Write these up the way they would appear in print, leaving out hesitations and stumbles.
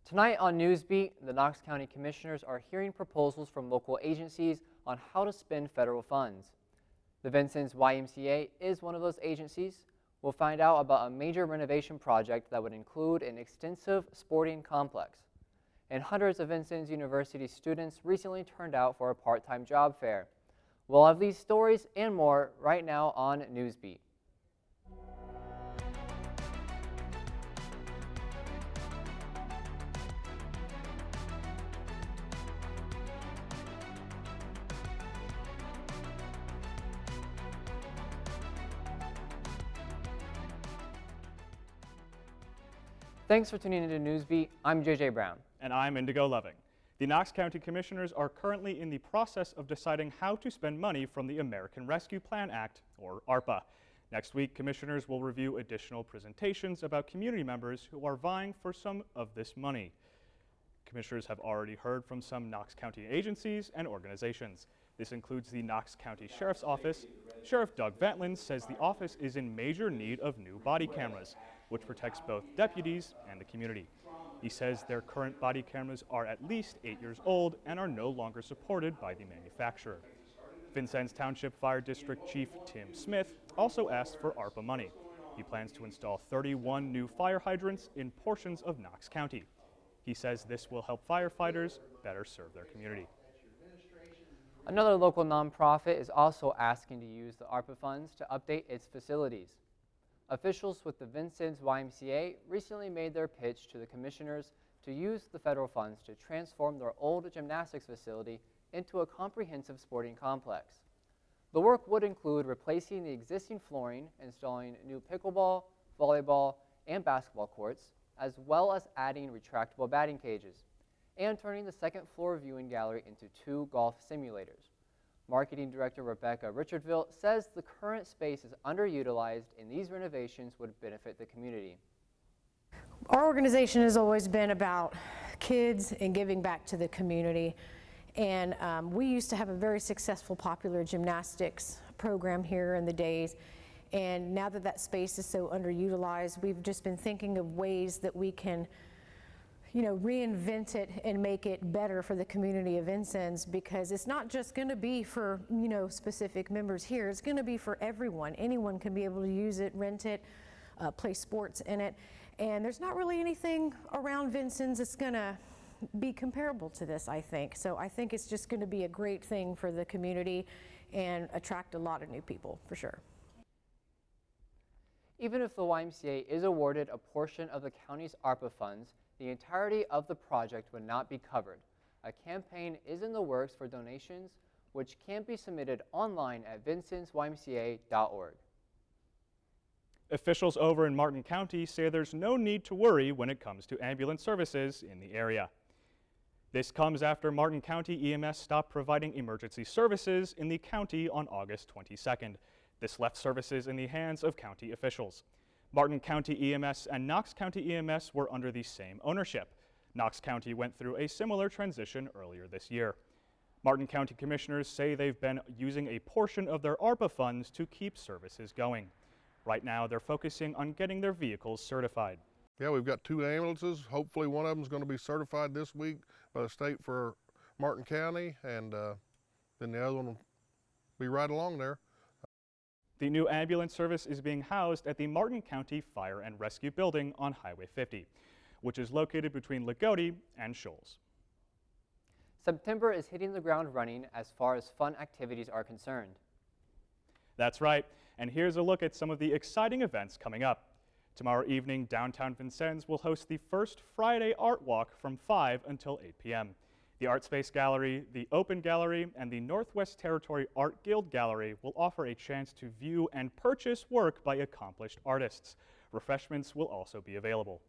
Tonight on Newsbeat, the Knox County Commissioners are hearing proposals from local agencies on how to spend federal funds. The Vincennes YMCA is one of those agencies. We'll find out about a major renovation project that would include an extensive sporting complex. And hundreds of Vincennes University students recently turned out for a part-time job fair. We'll have these stories and more right now on Newsbeat. Thanks for tuning into Newsbeat. I'm JJ Brown. And I'm Indigo Loving. The Knox County Commissioners are currently in the process of deciding how to spend money from the American Rescue Plan Act, or ARPA. Next week, commissioners will review additional presentations about community members who are vying for some of this money. Commissioners have already heard from some Knox County agencies and organizations. This includes the Knox County Sheriff's Office. Sheriff Doug Ventland says the office is in major need of new body cameras, which protects both deputies and the community. He says their current body cameras are at least 8 years old and are no longer supported by the manufacturer. Vincennes Township Fire District Chief Tim Smith also asked for ARPA money. He plans to install 31 new fire hydrants in portions of Knox County. He says this will help firefighters better serve their community. Another local nonprofit is also asking to use the ARPA funds to update its facilities. Officials with the Vincennes YMCA recently made their pitch to the commissioners to use the federal funds to transform their old gymnastics facility into a comprehensive sporting complex. The work would include replacing the existing flooring, installing new pickleball, volleyball, and basketball courts, as well as adding retractable batting cages, and turning the second floor viewing gallery into 2 golf simulators. Marketing Director Rebecca Richardville says the current space is underutilized and these renovations would benefit the community. Our organization has always been about kids and giving back to the community. And we used to have a very successful popular gymnastics program here in the days. And now that that space is so underutilized, we've just been thinking of ways that we can reinvent it and make it better for the community of Vincennes, because it's not just going to be for, specific members here. It's going to be for everyone. Anyone can be able to use it, rent it, play sports in it. And there's not really anything around Vincennes that's going to be comparable to this, I think. So I think it's just going to be a great thing for the community and attract a lot of new people, for sure. Even if the YMCA is awarded a portion of the county's ARPA funds, the entirety of the project would not be covered. A campaign is in the works for donations, which can be submitted online at vincennesymca.org. Officials over in Martin County say there's no need to worry when it comes to ambulance services in the area. This comes after Martin County EMS stopped providing emergency services in the county on August 22nd. This left services in the hands of county officials. Martin County EMS and Knox County EMS were under the same ownership. Knox County went through a similar transition earlier this year. Martin County commissioners say they've been using a portion of their ARPA funds to keep services going. Right now, they're focusing on getting their vehicles certified. Yeah, we've got 2 ambulances. Hopefully one of them is going to be certified this week by the state for Martin County, and then the other one will be right along there. The new ambulance service is being housed at the Martin County Fire and Rescue Building on Highway 50, which is located between Lagodi and Shoals. September is hitting the ground running as far as fun activities are concerned. That's right, and here's a look at some of the exciting events coming up. Tomorrow evening, downtown Vincennes will host the first Friday Art Walk from 5 until 8 p.m. The Art Space Gallery, the Open Gallery, and the Northwest Territory Art Guild Gallery will offer a chance to view and purchase work by accomplished artists. Refreshments will also be available.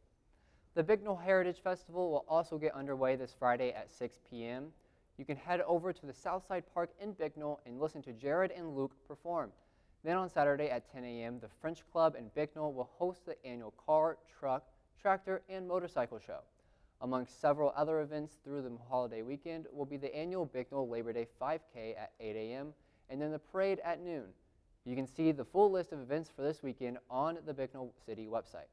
The Bicknell Heritage Festival will also get underway this Friday at 6 p.m. You can head over to the Southside Park in Bicknell and listen to Jared and Luke perform. Then on Saturday at 10 a.m., the French Club in Bicknell will host the annual car, truck, tractor, and motorcycle show. Amongst several other events through the holiday weekend will be the annual Bicknell Labor Day 5K at 8 a.m. and then the parade at noon. You can see the full list of events for this weekend on the Bicknell City website.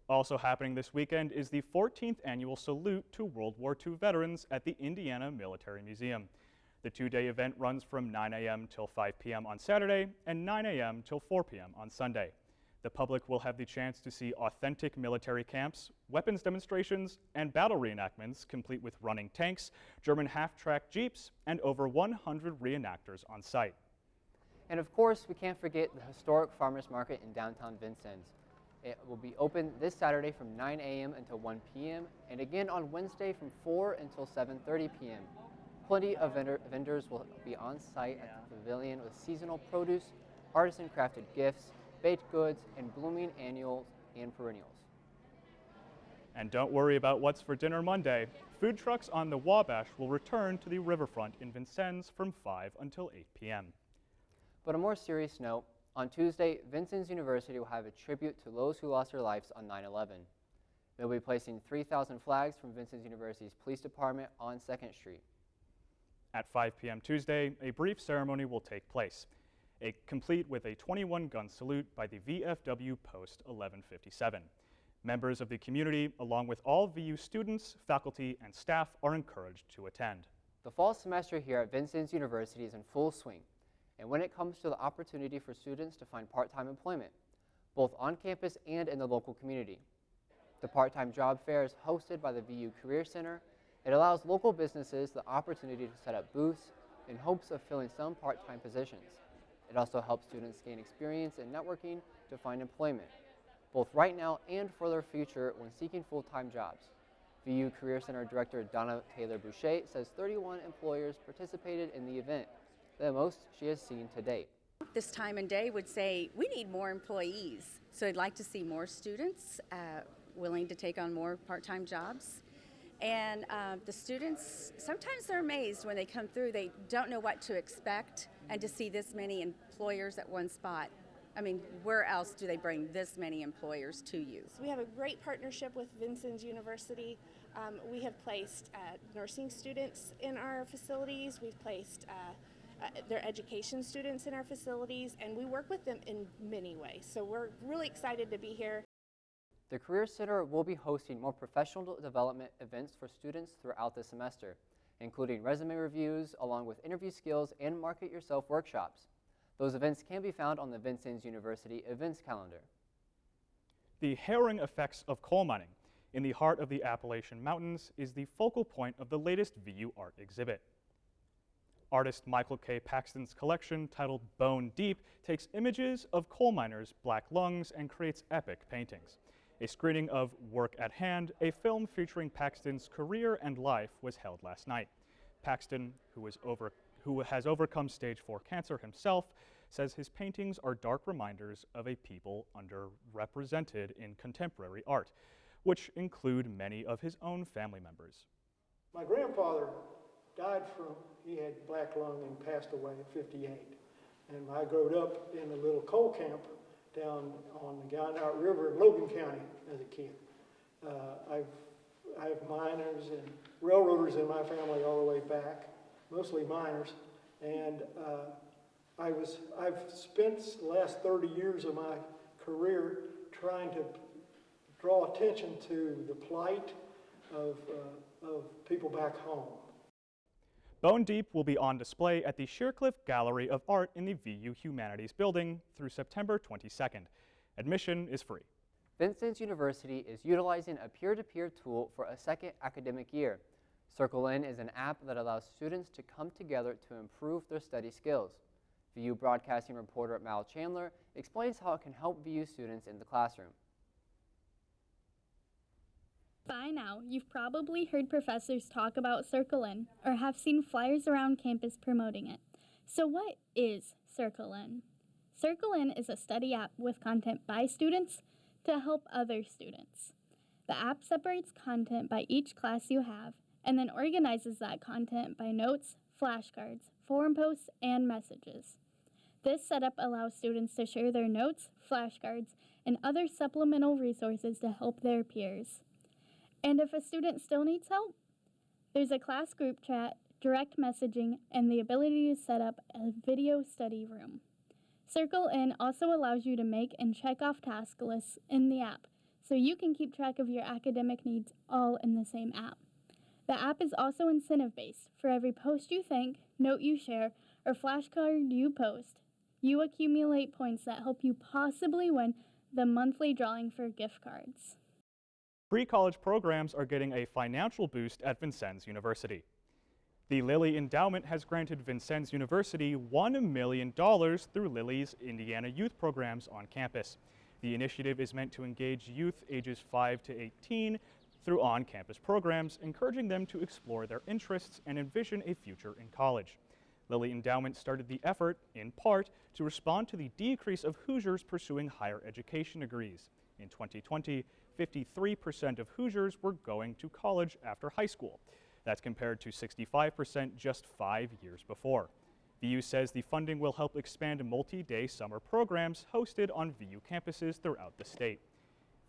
Also happening this weekend is the 14th annual salute to World War II veterans at the Indiana Military Museum. The two-day event runs from 9 a.m. till 5 p.m. on Saturday and 9 a.m. till 4 p.m. on Sunday. The public will have the chance to see authentic military camps, weapons demonstrations, and battle reenactments complete with running tanks, German half-track jeeps, and over 100 reenactors on site. And of course, we can't forget the historic farmers market in downtown Vincennes. It will be open this Saturday from 9 a.m. until 1 p.m. and again on Wednesday from 4 until 7:30 p.m. Plenty of vendors will be on site at the pavilion with seasonal produce, artisan crafted gifts, baked goods, and blooming annuals and perennials. And don't worry about what's for dinner Monday. Food trucks on the Wabash will return to the riverfront in Vincennes from 5 until 8 p.m. But on a more serious note, on Tuesday, Vincennes University will have a tribute to those who lost their lives on 9/11. They'll be placing 3,000 flags from Vincennes University's police department on 2nd Street. At 5 p.m. Tuesday, a brief ceremony will take place, complete with a 21-gun salute by the VFW Post 1157. Members of the community, along with all VU students, faculty, and staff, are encouraged to attend. The fall semester here at Vincennes University is in full swing, and when it comes to the opportunity for students to find part-time employment, both on campus and in the local community. The PartTime Job Fair is hosted by the VU Career Center. It allows local businesses the opportunity to set up booths in hopes of filling some part-time positions. It also helps students gain experience in networking to find employment, both right now and for their future when seeking full-time jobs. VU Career Center Director Donna Taylor-Boucher says 31 employers participated in the event, the most she has seen to date. This time and day would say we need more employees, so I'd like to see more students willing to take on more part-time jobs. And the students, sometimes they're amazed when they come through. They don't know what to expect, and to see this many employers at one spot. I mean, where else do they bring this many employers to you? We have a great partnership with Vincennes University. We have placed nursing students in our facilities. We've placed their education students in our facilities, and we work with them in many ways. So we're really excited to be here. The Career Center will be hosting more professional development events for students throughout the semester, including resume reviews, along with interview skills and market yourself workshops. Those events can be found on the Vincennes University events calendar. The harrowing effects of coal mining in the heart of the Appalachian Mountains is the focal point of the latest VU art exhibit. Artist Michael K. Paxton's collection, titled Bone Deep, takes images of coal miners' black lungs and creates epic paintings. A screening of Work at Hand, a film featuring Paxton's career and life, was held last night. Paxton, who has overcome stage 4 cancer himself, says his paintings are dark reminders of a people underrepresented in contemporary art, which include many of his own family members. My grandfather died he had black lung and passed away at 58. And I grew up in a little coal camp down on the Gownert River in Logan County as a kid. I have miners and railroaders in my family all the way back, mostly miners. And I've spent the last 30 years of my career trying to draw attention to the plight of people back home. Bone Deep will be on display at the Sheercliff Gallery of Art in the VU Humanities Building through September 22nd. Admission is free. Vincennes University is utilizing a peer-to-peer tool for a second academic year. Circle In is an app that allows students to come together to improve their study skills. VU Broadcasting reporter Mal Chandler explains how it can help VU students in the classroom. By now, you've probably heard professors talk about Circle In or have seen flyers around campus promoting it. So what is Circle In? Circle In is a study app with content by students to help other students. The app separates content by each class you have and then organizes that content by notes, flashcards, forum posts, and messages. This setup allows students to share their notes, flashcards, and other supplemental resources to help their peers. And if a student still needs help, there's a class group chat, direct messaging, and the ability to set up a video study room. Circle In also allows you to make and check off task lists in the app so you can keep track of your academic needs all in the same app. The app is also incentive-based. For every post you think, note you share, or flashcard you post, you accumulate points that help you possibly win the monthly drawing for gift cards. Pre-college programs are getting a financial boost at Vincennes University. The Lilly Endowment has granted Vincennes University $1 million through Lilly's Indiana Youth programs on campus. The initiative is meant to engage youth ages 5 to 18 through on-campus programs, encouraging them to explore their interests and envision a future in college. Lilly Endowment started the effort, in part, to respond to the decrease of Hoosiers pursuing higher education degrees. In 2020, 53% of Hoosiers were going to college after high school. That's compared to 65% just 5 years before. VU says the funding will help expand multi-day summer programs hosted on VU campuses throughout the state.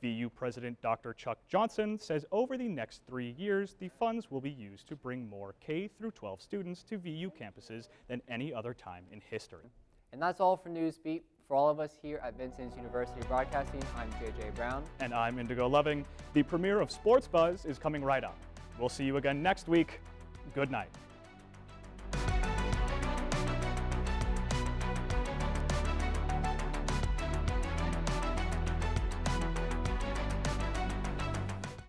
VU President Dr. Chuck Johnson says over the next 3 years, the funds will be used to bring more K-12 students to VU campuses than any other time in history. And that's all for Newsbeat. For all of us here at Vincennes University Broadcasting, I'm JJ Brown. And I'm Indigo Loving. The premiere of Sports Buzz is coming right up. We'll see you again next week. Good night.